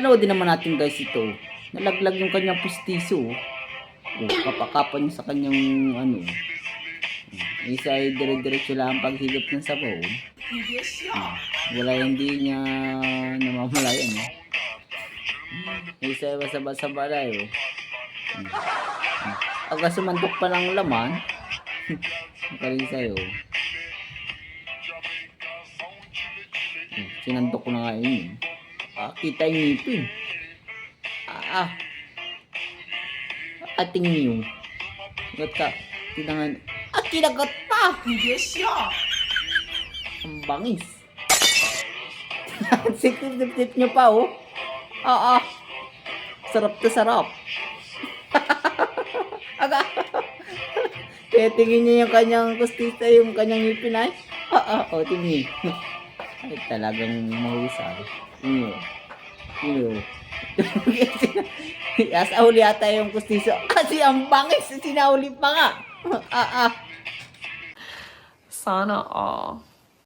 Panoodin naman natin guys ito. Nalaglag yung kanyang pustiso. Kapakapan niya sa kanyang ano. Isa ay dire-diretso lang ang paghigop ng sabaw. Wala hindi niya namamalayan. Isa ay basa-basa na yun. Aga sumantok pa ng laman. Makaling sa'yo. Sinantok ko na nga yun. Kita yung ngipin. Ating niyo. Gat ka. Tinangan. Kinagat pa! Yes, siya! Ang bangis. Sikip-sip niyo pa, oh. Sarap to sarap. Aga. Kaya tingin niya yung kanyang kustisa, yung kanyang ngipin ay. Tingin. Ay, talagang mahusay. Iyo. Asahuli ata yung kustiso. Kasi ang bangis. Sinahuli pa nga. Sana all.